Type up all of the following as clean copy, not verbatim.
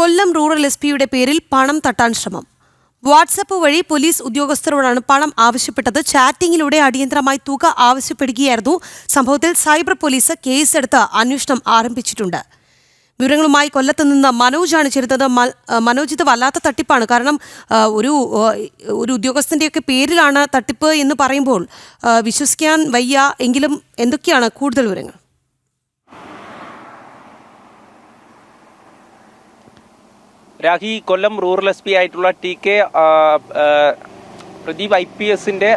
കൊല്ലം rural എസ്.പിയുടെ പേരിൽ പണം തട്ടാൻ ശ്രമം. വാട്സപ്പ് വഴി പോലീസ് ഉദ്യോഗസ്ഥരോടാണ് പണം ആവശ്യപ്പെട്ടത്. ചാറ്റിംഗിലൂടെ അടിയന്തരമായി തുക ആവശ്യപ്പെടുകയായിരുന്നു. സംഭവത്തിൽ സൈബർ പോലീസ് കേസെടുത്ത് അന്വേഷണം ആരംഭിച്ചിട്ടുണ്ട്. വിവരങ്ങളുമായി കൊല്ലത്ത് നിന്ന് മനോജാണ് ചേരുന്നത്. മനോജ്, ഇത് വല്ലാത്ത തട്ടിപ്പാണ്. കാരണം ഒരു ഉദ്യോഗസ്ഥന്റെയൊക്കെ പേരിലാണ് തട്ടിപ്പ് എന്ന് പറയുമ്പോൾ വിശ്വസിക്കാൻ വയ്യ. എങ്കിലും എന്തൊക്കെയാണ് കൂടുതൽ വിവരങ്ങൾ? രാഹി, കൊല്ലം റൂറൽ എസ്.പി ആയിട്ടുള്ള TK പ്രദീപ് IPSന്റെ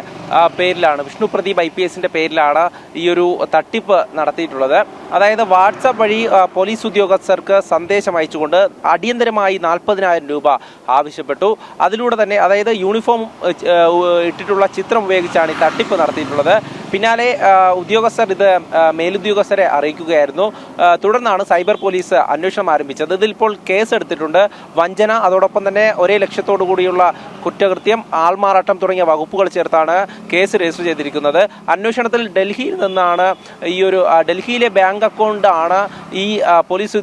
പേരിലാണ്, വിഷ്ണു പ്രദീപ് IPSന്റെ പേരിലാണ് ഈ ഒരു തട്ടിപ്പ് നടത്തിയിട്ടുള്ളത്. അതായത് വാട്സാപ്പ് വഴി പോലീസ് ഉദ്യോഗസ്ഥർക്ക് സന്ദേശം അയച്ചുകൊണ്ട് അടിയന്തരമായി 40,000 രൂപ ആവശ്യപ്പെട്ടു. അതിലൂടെ തന്നെ, അതായത് യൂണിഫോം ഇട്ടിട്ടുള്ള ചിത്രം ഉപയോഗിച്ചാണ് ഈ തട്ടിപ്പ് നടത്തിയിട്ടുള്ളത്. പിന്നാലെ ഉദ്യോഗസ്ഥർ ഇത് മേലുദ്യോഗസ്ഥരെ അറിയിക്കുകയായിരുന്നു. തുടർന്നാണ് സൈബർ പോലീസ് അന്വേഷണം ആരംഭിച്ചത്. ഇതിലിപ്പോൾ കേസെടുത്തിട്ടുണ്ട്. വഞ്ചന, അതോടൊപ്പം തന്നെ ഒരേ ലക്ഷ്യത്തോടു കൂടിയുള്ള കുറ്റകൃത്യം, ആൾമാറാട്ടം തുടങ്ങിയ വകുപ്പുകൾ ചേർത്താണ് കേസ് രജിസ്റ്റർ ചെയ്തിരിക്കുന്നത്. അന്വേഷണത്തിൽ ഡൽഹിയിൽ നിന്നാണ് ഡൽഹിയിലെ ബാങ്ക് അക്കൗണ്ട് ആണ് ഈ പോലീസ്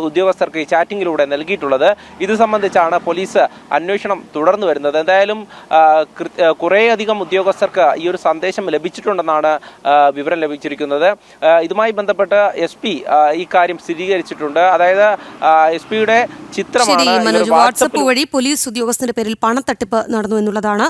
ഉദ്യോഗസ്ഥർക്ക് ഈ ചാറ്റിങ്ങിലൂടെ നൽകിയിട്ടുള്ളത്. ഇത് സംബന്ധിച്ചാണ് പോലീസ് അന്വേഷണം തുടർന്നു വരുന്നത്. എന്തായാലും കുറേയധികം ഉദ്യോഗസ്ഥർക്ക് ഈ ഒരു സന്ദേശം ലഭിച്ചിട്ടുണ്ടെന്നാണ് വിവരം ലഭിച്ചിരിക്കുന്നത്. ഇതുമായി ബന്ധപ്പെട്ട് SP ഈ കാര്യം സ്ഥിരീകരിച്ചിട്ടുണ്ട്. അതായത് SP-യുടെ ചിത്രമാണ് വാട്സപ്പ് വഴി പോലീസ് ഉദ്യോഗസ്ഥന്റെ പേരിൽ പണത്തട്ടിപ്പ് നടന്നു എന്നുള്ളതാണ്.